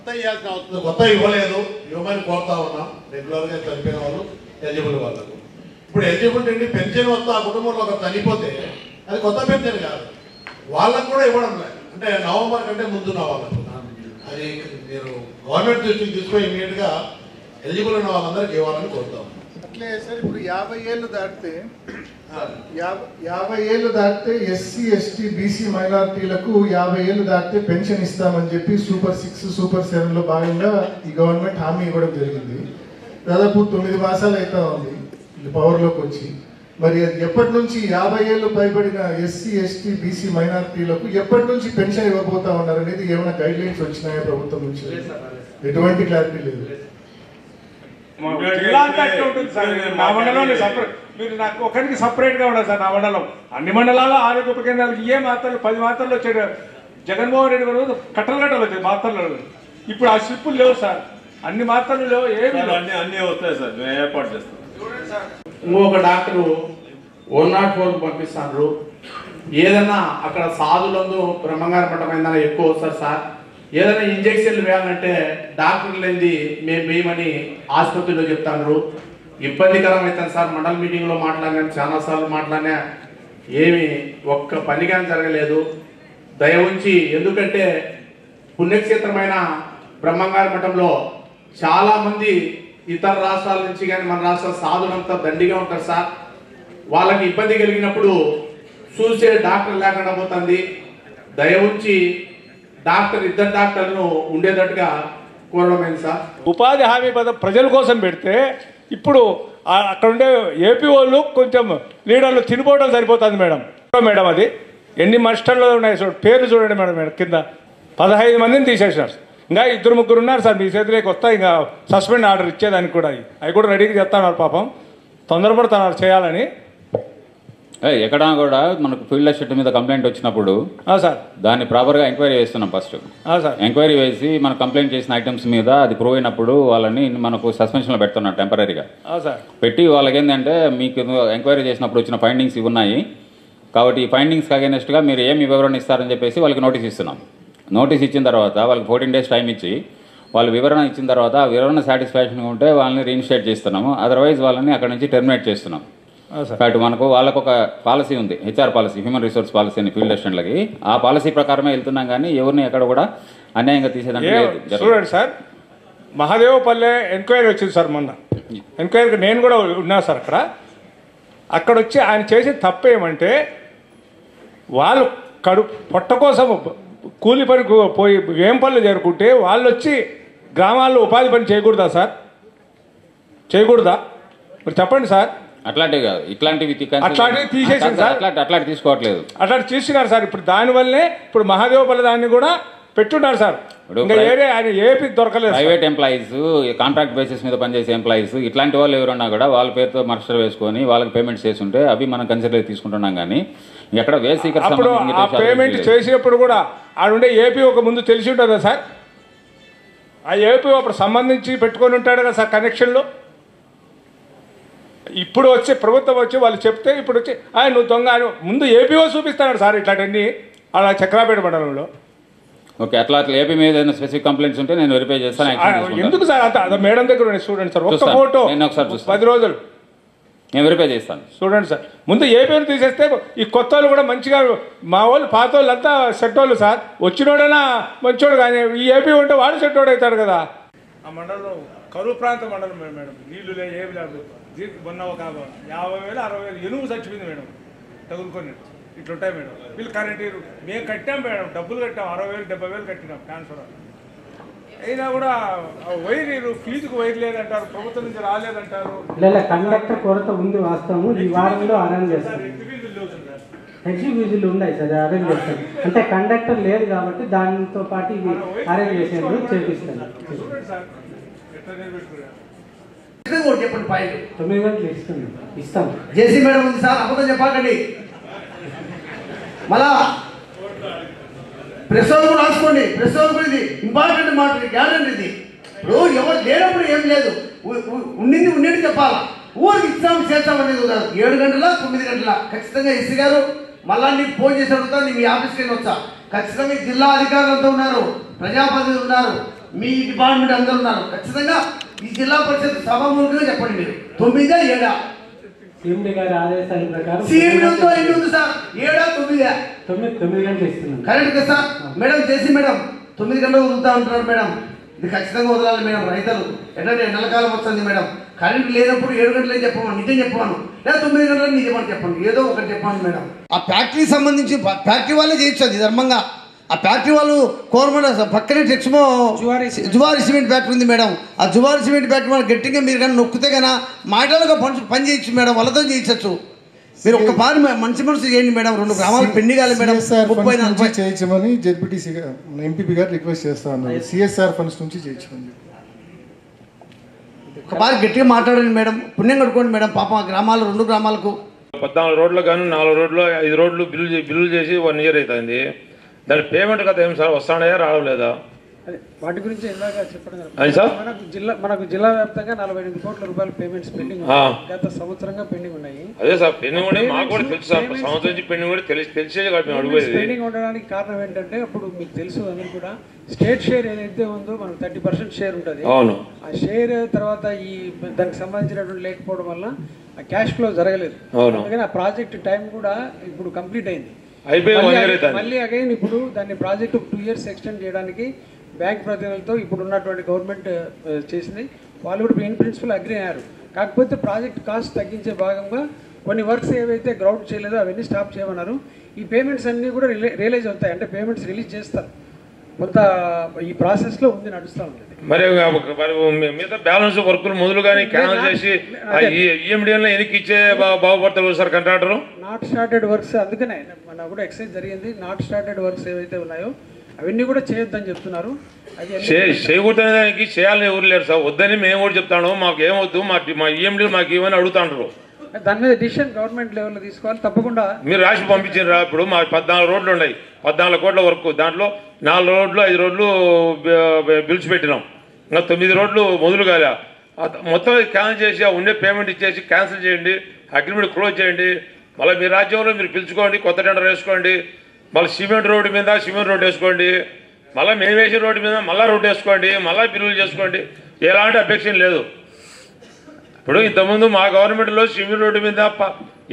కొత్త ఇవ్వాల్సిన అవసరం, కొత్త ఇవ్వలేదు, ఇవ్వమని కోరుతా ఉన్నాం. రెగ్యులర్గా చనిపోయిన వాళ్ళు ఎలిజిబుల్ వాళ్ళకు. ఇప్పుడు ఎలిజిబిలిటీ పెన్షన్ వస్తే ఆ కుటుంబంలో ఒక చనిపోతే అది కొత్త పెన్షన్ కాదు, వాళ్ళకు కూడా ఇవ్వడం లేదు. అంటే నవంబర్ కంటే ముందున్న వాళ్ళకు అది మీరు గవర్నమెంట్ దృష్టికి తీసుకొని ఇమీడియట్గా ఎలిజిబుల్ ఉన్న వాళ్ళందరికీ ఇవ్వాలని కోరుతాం. అట్లే సార్ ఇప్పుడు 50 ఏళ్ళు దాటితే 50 ఏళ్ళు దాటితే ఎస్సీ ఎస్టీ బీసీ మైనారిటీలకు 50 ఏళ్ళు దాటితే పెన్షన్ ఇస్తామని చెప్పి సూపర్ 6 సూపర్ 7లో భాగంగా ఈ గవర్నమెంట్ హామీ ఇవ్వడం జరిగింది. దాదాపు 9 మాసాలు అయితే ఉంది పవర్లోకి వచ్చి. మరి అది ఎప్పటి నుంచి 50 ఏళ్ళు పైబడిన ఎస్సీ ఎస్టీ బీసీ మైనారిటీలకు ఎప్పటి నుంచి పెన్షన్ ఇవ్వబోతా ఉన్నారు అనేది ఏమైనా గైడ్ లైన్స్ వచ్చినాయా ప్రభుత్వం నుంచి? ఎటువంటి క్లారిటీ లేదు. నా మండలంలో మీరు నాకు ఒకరికి సపరేట్గా ఉండదు సార్. నా మండలం అన్ని మండలాల్లో ఆరోగ్య ఉప కేంద్రాలకు ఏ మాత్రలు 10 మాత్రలు వచ్చాడు. జగన్మోహన్ రెడ్డి గారు కట్టలు వచ్చాయి మాత్రలు. ఇప్పుడు ఆ స్లిప్పులు లేవు సార్, అన్ని మాత్రలు లేవు, ఏమి అన్నీ వస్తాయి సార్, మేము ఏర్పాటు చేస్తాం. ఇంకొక డాక్టరు 104 పంపిస్తారు. ఏదన్నా అక్కడ సాధులందు బ్రహ్మంగారి మఠమైందని ఎక్కువ వస్తారు సార్. ఏదైనా ఇంజక్షన్లు వేయాలంటే డాక్టర్లు లేనిది మేము వేయమని ఆసుపత్రిలో చెప్తారు. ఇబ్బందికరం అవుతుంది సార్. మండల మీటింగ్లో మాట్లాడినా, చాలాసార్లు మాట్లాడినా ఏమి ఒక్క పని కానీ జరగలేదు. దయ ఉంచి, ఎందుకంటే పుణ్యక్షేత్రమైన బ్రహ్మంగారి మఠంలో చాలామంది ఇతర రాష్ట్రాల నుంచి కానీ మన రాష్ట్రాల సాధులంతా దండిగా ఉంటారు సార్. వాళ్ళకి ఇబ్బంది కలిగినప్పుడు చూసే డాక్టర్ లేకుండా పోతుంది. దయ ఉంచి ఇద్దరు డాక్టర్లను ఉండేటట్టుగా కోరడమైంది సార్. ఉపాధి హామీ పథకం ప్రజల కోసం పెడితే ఇప్పుడు అక్కడ ఉండే ఏపీ వాళ్ళు కొంచెం లీడర్లు తినిపోవడం సరిపోతుంది మేడం. మేడం అది ఎన్ని మస్టర్లు ఉన్నాయి చూడండి, పేర్లు చూడండి మేడం. మేడం కింద 15 మందిని తీసేసినారు. ఇంకా 2-3 ఉన్నారు సార్ మీ చేతిలోకి వస్తా. ఇంకా సస్పెండ్ ఆర్డర్ ఇచ్చేదానికి కూడా అవి కూడా రెడీగా చెప్తున్నారు. పాపం తొందరపడుతున్నారు చేయాలని. ఎక్కడా కూడా మనకు ఫీల్డ్ అసిస్టెంట్ మీద కంప్లైంట్ వచ్చినప్పుడు సార్ దాన్ని ప్రాపర్గా ఎంక్వైరీ చేస్తున్నాం. ఫస్ట్ ఎంక్వైరీ వేసి మనం కంప్లైంట్ చేసిన ఐటమ్స్ మీద అది ప్రూవ్ అయినప్పుడు వాళ్ళని మనకు సస్పెన్షన్లో పెడుతున్నాం టెంపరీగా పెట్టి. వాళ్ళకి ఏంటంటే మీకు ఎంక్వైరీ చేసినప్పుడు వచ్చిన ఫైండింగ్స్ ఇవి ఉన్నాయి కాబట్టి ఈ ఫైండింగ్స్కి అగైనెస్ట్గా మీరు ఏమి వివరణ ఇస్తారని చెప్పేసి వాళ్ళకి నోటీస్ ఇస్తున్నాం. నోటీస్ ఇచ్చిన తర్వాత వాళ్ళకి 14 days టైం ఇచ్చి వాళ్ళు వివరణ ఇచ్చిన తర్వాత ఆ వివరణ సాటిస్ఫాక్షన్గా ఉంటే వాళ్ళని రీఇన్స్టేట్ చేస్తున్నాము. అదర్వైజ్ వాళ్ళని అక్కడ నుంచి టెర్మినేట్ చేస్తున్నాం. కాబట్టి మనకు వాళ్ళకు ఒక పాలసీ ఉంది, HR policy, human resource policy అని ఫీల్డ్ అసిస్టెంట్లకి. ఆ పాలసీ ప్రకారమే వెళ్తున్నాం కానీ ఎవరిని ఎక్కడ కూడా అన్యాయంగా తీసేదంటే లేదు. చూడండి సార్, మహాదేవపల్లె ఎంక్వైరీ వచ్చింది సార్ మొన్న. ఎంక్వైరీకి నేను కూడా ఉన్నా సార్. అక్కడ వచ్చి ఆయన చేసిన తప్పు ఏమంటే వాళ్ళు పొట్ట కోసం కూలి పని పోయి ఏం పనులు చేరుకుంటే వాళ్ళు వచ్చి గ్రామాల్లో ఉపాధి పని చేయకూడదా సార్? చేయకూడదా? మరి చెప్పండి సార్. అట్లాంటివి కాదు, ఇట్లాంటివి తీసేసింది సార్. అట్లాంటి తీసుకోవట్లేదు, అట్లాంటి తీసుకున్నారు సార్. ఇప్పుడు దానివల్లనే ఇప్పుడు మహాదేవపల్లి దాన్ని కూడా పెట్టున్నారు సార్. ఆయన ఏపీ దొరకలేదు. ప్రైవేట్ ఎంప్లాయీస్, కాంట్రాక్ట్ బేసిస్ మీద పనిచేసే ఎంప్లాయీస్, ఇట్లాంటి వాళ్ళు ఎవరన్నా కూడా వాళ్ళ పేరుతో మర్స్టర్ వేసుకొని వాళ్ళకి పేమెంట్స్ చేస్తుంటే అవి మనం కన్సిడర్ తీసుకుంటున్నాం. కానీ ఎక్కడ అప్పుడు ఆ పేమెంట్ చేసినప్పుడు కూడా ఆడుండే ఏపీ ఒక ముందు తెలిసి ఉంటుందా సార్? ఆ ఏపీ అప్పుడు సంబంధించి పెట్టుకొని ఉంటాడు కదా సార్ కనెక్షన్లో. ఇప్పుడు వచ్చి ప్రభుత్వం వచ్చి వాళ్ళు చెప్తే ఇప్పుడు వచ్చి నువ్వు దొంగ అని ముందు ఏపీఓ చూపిస్తాడు సార్ ఇట్లాంటివన్నీ అలా చక్రాపేట మండలంలో. ఓకే, అట్లా ఏపీ మీద ఏదైనా స్పెసిఫిక్ కంప్లైంట్స్ ఉంటే నేను వెరిఫై చేస్తాను. ఎందుకు సార్ అంత మేడం దగ్గర చూడండి సార్, ఒక్క ఫోటో నేను ఒకసారి 10 రోజులు నేను వెరిఫై చేస్తాను. చూడండి సార్, ముందు ఏపీని తీసేస్తే ఈ కొత్త వాళ్ళు కూడా మంచిగా, మా వాళ్ళు పాత వాళ్ళు అంతా సెట్ వాళ్ళు సార్. వచ్చినోడైనా మంచోడు, కానీ ఈ ఏపీ ఉంటే వాడు సెట్టోడు అవుతాడు కదా. ఆ మండలంలో కరువు ప్రాంత మండలం మేడం, నీళ్లు లేదు, ఏమి లేదు. మొన్న ఒక 50,000 60,000 ఎనుగు చచ్చిపోయింది మేడం, తగులుకొని. ఇట్లుంటాయి మేడం. వీళ్ళు కరెంట్ మేము కట్టాం మేడం, డబ్బులు కట్టాం, 60,000 70,000 కట్టినాం ట్రాన్స్ఫర్. అయినా కూడా వైర్ ఫీజుకు వైర్ లేదంటారు, ప్రభుత్వం నుంచి రాలేదంటారు. కండక్టర్ కొరత ఉంది వాస్తవం. ఈ వారంలో అరేంజ్ చేస్తారు. ఎగ్జిక్యూటివ్లు ఉన్నాయి సార్, అరేంజ్ చేస్తాను. అంటే కండక్టర్ లేదు కాబట్టి దానితో పాటు ఇవి అరేంజ్ చేసేందుకు చేపిస్తాను. చెప్పండి, పాయింట్ 9 గంటలు ఇస్తాను. జేసీ మేడం ఉంది సార్, అబద్ధం చెప్పకండి. మళ్ళా ప్రెస్ వాళ్ళు కూడా రాసుకోండి. ప్రెస్ వాళ్ళు కూడా ఇది ఇంపార్టెంట్ మాట, గ్యారెంటీ ఇది. ఇప్పుడు ఎవరు లేనప్పుడు ఏం లేదు, ఉండింది ఉండేది చెప్పాలా. ఊరికి ఇస్తాం చేస్తాం అనేది కాదు. 7 గంటల 9 గంటల ఖచ్చితంగా ఎస్సీ గారు మళ్ళా నీకు ఫోన్ చేసి అడుగుతా, నీ మీ ఆఫీస్కి వెళ్ళి వచ్చా. ఖచ్చితంగా జిల్లా అధికారులంతా ఉన్నారు, ప్రజాప్రతినిధులు ఉన్నారు. మీ డిపార్ట్మెంట్ అందరూ ఉన్నారు. ఖచ్చితంగా ఈ జిల్లా పరిషత్ సభాముఖంగా చెప్పండి మీరు 9 7 సీఎండీ గారి ఆదేశాల ప్రకారం సీఎండీతో ఎన్ని ఉంది సార్? 7 9 గంటలు ఇస్తున్నాం. కరెక్ట్ కదా సార్? మేడం చేసి మేడం 9 గంటలు వదులుతా ఉంటున్నారు మేడం. ఇది ఖచ్చితంగా వదలాలి మేడం. రైతులు ఎట్లంటే ఎండలకాలం వస్తుంది మేడం. కరెంట్ లేనప్పుడు 7 గంటలే చెప్పమని నిజం చెప్పాను, లేదా 9 గంటలు నిజమని చెప్పండి, ఏదో ఒకటి చెప్పండి మేడం. ఆ ఫ్యాక్టరీకి సంబంధించి ఫ్యాక్టరీ వాళ్ళే చేయొచ్చు అది ధర్మంగా. ఆ ఫ్యాక్టరీ వాళ్ళు కోరమండ పక్కనే టెక్స్మో జువారి సిమెంట్ ఫ్యాక్టరీ ఉంది మేడం. ఆ జువారి సిమెంట్ ఫ్యాక్టరీ వాళ్ళు గట్టిగా మీరు కానీ నొక్కితే కన్నా మాటలుగా పని చేయొచ్చు మేడం, వాళ్ళతో చేయించచ్చు. మీరు ఒక పారి మనసు చేయండి మేడం. 2 గ్రామాలు పెండింగ్ కాలేదు మేడం. 30-40 చేయించమని జెడ్పీటీసీ ఎంపీపీ గారు రిక్వెస్ట్ చేస్తా ఉన్నారు. సిఎస్ఆర్ ఫండ్స్ నుంచి చేయించమని ఒక పారి గట్టిగా మాట్లాడండి మేడం. పుణ్యం కట్టుకోండి మేడం. పాపం ఆ గ్రామాలు 2 గ్రామాలకు 14 రోడ్లు కానీ 4 రోడ్లు 5 రోడ్లు బిల్లు చేసి 1 ఇయర్ అవుతుంది. దాని పేమెంట్ కదా ఏం సార్ వస్తానయా రావడం లేదా? వాటి గురించి ఇందాక చెప్పడం సార్ మనకు జిల్లా వ్యాప్తంగా 48 కోట్ల రూపాయల పేమెంట్స్ పెండింగ్ గత సంవత్సరంగా పెండింగ్ ఉన్నాయి. అదే సార్ పెండింగ్ ఉన్నాయి, మాకు కూడా తెలుసు సార్. సంవత్సరం నుంచి పెండింగ్ కూడా తెలిసే మేము అడుగుతుంది. పెండింగ్ ఉండడానికి కారణం ఏంటంటే అప్పుడు మీకు తెలుసు అందరూ కూడా స్టేట్ షేర్ ఏదైతే ఉందో మనకు 30% షేర్ ఉంటుంది. అవును, ఆ షేర్ తర్వాత ఈ దానికి సంబంధించినటువంటి లేకపోవడం వల్ల ఆ క్యాష్ ఫ్లో జరగలేదు. అందుకని ఆ ప్రాజెక్ట్ టైం కూడా ఇప్పుడు కంప్లీట్ అయింది, మళ్ళీ అగైన్ ఇప్పుడు దాన్ని ప్రాజెక్ట్ 2 ఇయర్స్ ఎక్స్టెండ్ చేయడానికి బ్యాంక్ ప్రతినిధులతో ఇప్పుడు ఉన్నటువంటి గవర్నమెంట్ చేసింది. వాళ్ళు కూడా ఇన్ ప్రిన్సిపల్ అగ్రీ అయ్యారు. కాకపోతే ప్రాజెక్ట్ కాస్ట్ తగ్గించే భాగంగా కొన్ని వర్క్స్ ఏవైతే గ్రౌండ్ చేయలేదో అవన్నీ స్టాప్ చేయమన్నారు. ఈ పేమెంట్స్ అన్నీ కూడా రియలైజ్ అవుతాయి, అంటే పేమెంట్స్ రిలీజ్ చేస్తారు. కొంత ఈ ప్రాసెస్లో ఉంది, నడుస్తూ ఉంటుంది. మరి మిగతా బ్యాలెన్స్ వర్కులు మొదలు కానీ క్యాన్సిల్ చేసి ఈఎండిఎన్లో ఎనికి ఇచ్చే బాగుపడతారు sir contractor? Not started works, అందుకనే మన కూడా ఎక్సైజ్ జరిగింది. నాట్ స్టార్టెడ్ వర్క్స్ ఏవైతే ఉన్నాయో అవన్నీ కూడా చేయొద్దని చెప్తున్నారు. అది చేయకూడదని దానికి చేయాలని ఎవరు లేరు సార్. వద్దని మేము కూడా చెప్తాను, మాకు ఏమవుద్దు, మా ఈఎండీలు మాకు ఏమని అడుగుతాంటారు. దాని మీద డిసిషన్ గవర్నమెంట్ లెవెల్లో తీసుకోవాలి తప్పకుండా. మీరు రాసి పంపించారు. ఇప్పుడు మా 14 రోడ్లు ఉన్నాయి, 14 కోట్ల వరకు. దాంట్లో 4 రోడ్లు 5 రోడ్లు బిల్స్ పెట్టినాం, ఇంకా 9 రోడ్లు మొదలు కాలే. మొత్తం క్యాన్సిల్ చేసి ఉండే పేమెంట్ ఇచ్చేసి క్యాన్సిల్ చేయండి, అగ్రిమెంట్ క్లోజ్ చేయండి. మళ్ళీ మీ రాజ్యంలో మీరు పిలుచుకోండి, కొత్త టెండర్ వేసుకోండి. మళ్ళీ సిమెంట్ రోడ్డు మీద సిమెంట్ రోడ్డు వేసుకోండి, మళ్ళీ మేము వేసే రోడ్డు మీద మళ్ళీ రోడ్డు వేసుకోండి, మళ్ళీ బిల్లులు చేసుకోండి. ఎలాంటి అపేక్ష లేదు. ఇప్పుడు ఇంతకుముందు మా గవర్నమెంట్లో సిమెంట్ రోడ్డు మీద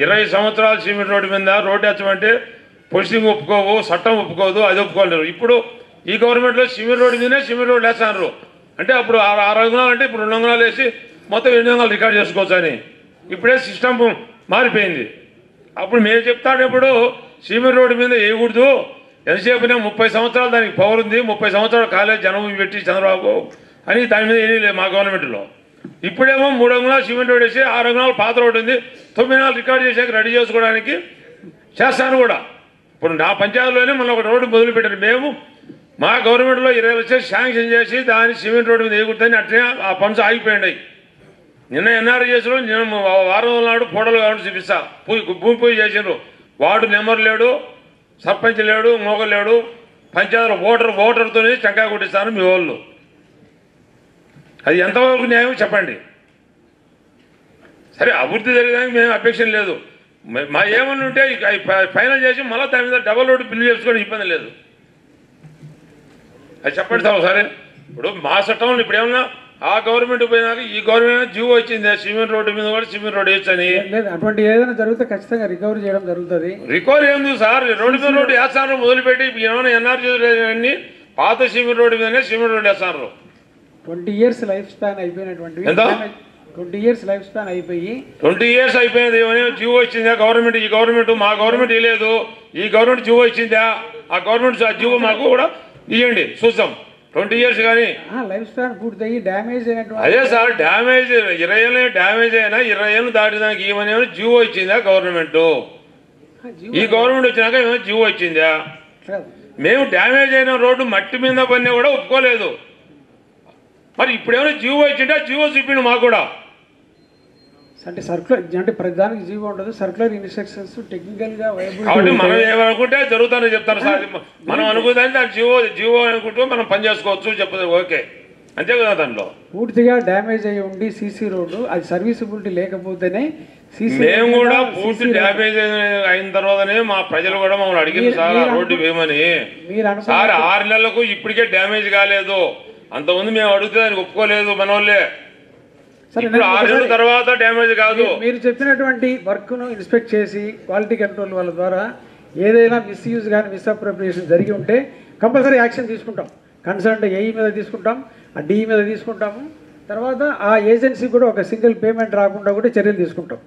20 సంవత్సరాలు సిమెంట్ రోడ్డు మీద రోడ్డు వేచ్చమంటే పొజిషనింగ్ ఒప్పుకోవు, చట్టం ఒప్పుకోదు, అది ఒప్పుకోలేరు. ఇప్పుడు ఈ గవర్నమెంట్లో సిమెంట్ రోడ్డు మీదనే సిమెంట్ రోడ్డు వేస్తున్నారు. అంటే అప్పుడు 6 అంగుళాలు అంటే ఇప్పుడు 2 అంగుళాలు వేసి మొత్తం 8 అంగుళాలు రికార్డ్ చేసుకోవచ్చు అని ఇప్పుడే సిస్టమ్ మారిపోయింది. అప్పుడు మేము చెప్తాడప్పుడు సిమెంట్ రోడ్డు మీద వేయకూడదు, ఎంతసేపు 30 సంవత్సరాలు దానికి పవర్ ఉంది, 30 సంవత్సరాలు కాలేజ్ జనం పెట్టి చంద్రబాబు అని దాని మీద ఏమీ లేదు మా గవర్నమెంట్లో. ఇప్పుడేమో 3 అంగుళాలు సిమెంట్ రోడ్ వేసి 6 అంగుళాలు పాత రోడ్డు ఉంది, 9 అంగుళాలు రికార్డ్ చేసాక రెడీ చేసుకోవడానికి చేస్తాను కూడా. ఇప్పుడు నా పంచాయతీలోనే మనం ఒక రోడ్డు మొదలుపెట్టారు. మేము మా గవర్నమెంట్లో 20 లక్షలు శాంక్షన్ చేసి దాన్ని సిమెంట్ రోడ్డు మీద వేయకూడదని అట్లనే ఆ పనులు ఆగిపోయాయి. నిన్న ఎన్ఆర్జీఎస్లో నేను వారం నాడు ఫోటోలు కావాలని చూపిస్తా. భూమి పూజ చేసిండ్రు, వార్డు నెంబర్ లేడు, సర్పంచ్ లేడు, మొగ లేడు, పంచాయతీలో ఓటర్తోనే టెంకాయ కొట్టిస్తాను మీ వాళ్ళు. అది ఎంతవరకు న్యాయం చెప్పండి. సరే అభివృద్ధి జరిగేదానికి మేము అపేక్ష లేదు. మా ఏమన్నా ఉంటే ఫైనల్ చేసి మళ్ళీ దాని మీద డబల్ రోడ్డు బిల్లు చేసుకోవడం ఇబ్బంది లేదు. అది చెప్పండి సార్ ఒకసారి. ఇప్పుడు మా చట్టంలో ఇప్పుడు ఏమన్నా ఆ గవర్నమెంట్ పోయినాక ఈ గవర్నమెంట్ జీవో వచ్చింది సిమెంట్ రోడ్డు మీద కూడా సిమెంట్ రోడ్డు వేయచ్చని. అటువంటి ఏదైనా జరిగితే ఖచ్చితంగా రికవరీ చేయడం జరుగుతుంది. రికవరీ ఏంది సార్? రోడ్డు మీద రోడ్డు వేస్తారు మొదలుపెట్టి ఏమైనా ఎన్ఆర్జీ అన్ని పాత సిమెంట్ రోడ్డు మీదనే సిమెంట్ రోడ్డు వేస్తారు. 20 ఇయర్స్ లైఫ్ స్పాన్ అయిపోయినటువంటి 20 ఇయర్స్ లైఫ్ స్పాన్ అయిపోయి 20 ఇయర్స్ అయిపోయింది. ఏమైనా జీవో ఇచ్చిందా గవర్నమెంట్? ఈ గవర్నమెంట్ మా గవర్నమెంట్ ఇవ్వలేదు, ఈ గవర్నమెంట్ జీవో ఇచ్చిందా? ఆ గవర్నమెంట్ జీవో మాకు కూడా ఇవ్వండి చూద్దాం. 20 ఇయర్స్ కానీ లైఫ్ స్పాన్ పూర్తయి డ్యామేజ్ అయినటువంటి అదే సార్ డ్యామేజ్ 20 ఏళ్ళు డ్యామేజ్ అయినా 20 ఏళ్ళు దాటిదానికి ఏమని జీవో ఇచ్చిందా గవర్నమెంట్? ఈ గవర్నమెంట్ వచ్చినాక ఏమైనా జీవో ఇచ్చిందా? మేము డ్యామేజ్ అయిన రోడ్డు మట్టి మీద పడినా కూడా ఒప్పుకోలేదు. మరి ఇప్పుడు ఏమైనా జీవో ఇచ్చింటే జీవో చూపిండు మాకు కూడా. అంటే సర్క్యులర్ అంటే ప్రతిదానికి జీవో ఉండదు, సర్క్యులర్ ఇన్స్ట్రక్షన్స్ టెక్నికల్ గా వైబుల్. కాబట్టి మనం ఏమనుకుంటే జరుగుతానని చెప్తారు సార్. మనం అనుకుందాన్ని దాని జీవో అనుకుంటూ మనం పని చేసుకోవచ్చు చెప్పదు. ఓకే అంతే కదా. దాంట్లో పూర్తిగా డ్యామేజ్ అయ్యి ఉండి సీసీ రోడ్డు అది సర్వీసబిలిటీ లేకపోతేనే మేము కూడా పూర్తి డ్యామేజ్ అయిన తర్వాతనే మా ప్రజలు కూడా మమ్మల్ని అడిగింది సార్ ఆ రోడ్డు వేయమని. సార్ 6 నెలలకు ఇప్పటికే డ్యామేజ్ కాలేదు. అంతకుముందు మేము అడిగితే దానికి ఒప్పుకోలేదు మన వాళ్ళే. ఇప్పుడు 6 నెలల తర్వాత డ్యామేజ్ కాదు. మీరు చెప్పినటువంటి వర్క్ ను ఇన్స్పెక్ట్ చేసి క్వాలిటీ కంట్రోల్ వాళ్ళ ద్వారా ఏదైనా మిస్యూజ్ కానీ మిస్అప్రోప్రియేషన్ జరిగి ఉంటే కంపల్సరీ యాక్షన్ తీసుకుంటాం. కన్సర్న్ ఏఈ మీద తీసుకుంటాం, ఆ డిఈ మీద తీసుకుంటాము. తర్వాత ఆ ఏజెన్సీ కూడా ఒక సింగిల్ పేమెంట్ రాకుండా కూడా చర్యలు తీసుకుంటాం.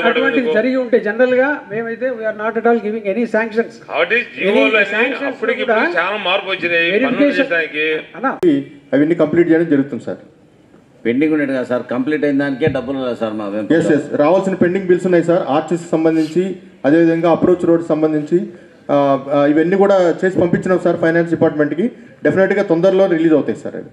అటువంటి జరిగి ఉంటే జనరల్ గా మేమైతే we're not at all giving any sanctions. అవన్నీ కంప్లీట్ చేయడం జరుగుతుంది సార్. పెండింగ్ ఉండేది కదా సార్, కంప్లీట్ అయిన దానికే డబ్బులు లేదు సార్. మా రావాల్సిన పెండింగ్ బిల్స్ ఉన్నాయి సార్, ఆర్చీస్ సంబంధించి, అదేవిధంగా అప్రోచ్ రోడ్ సంబంధించి ఇవన్నీ కూడా చేసి పంపించినాం సార్ ఫైనాన్స్ డిపార్ట్మెంట్కి. డెఫినెట్గా తొందరలో రిలీజ్ అవుతాయి సార్ అవి.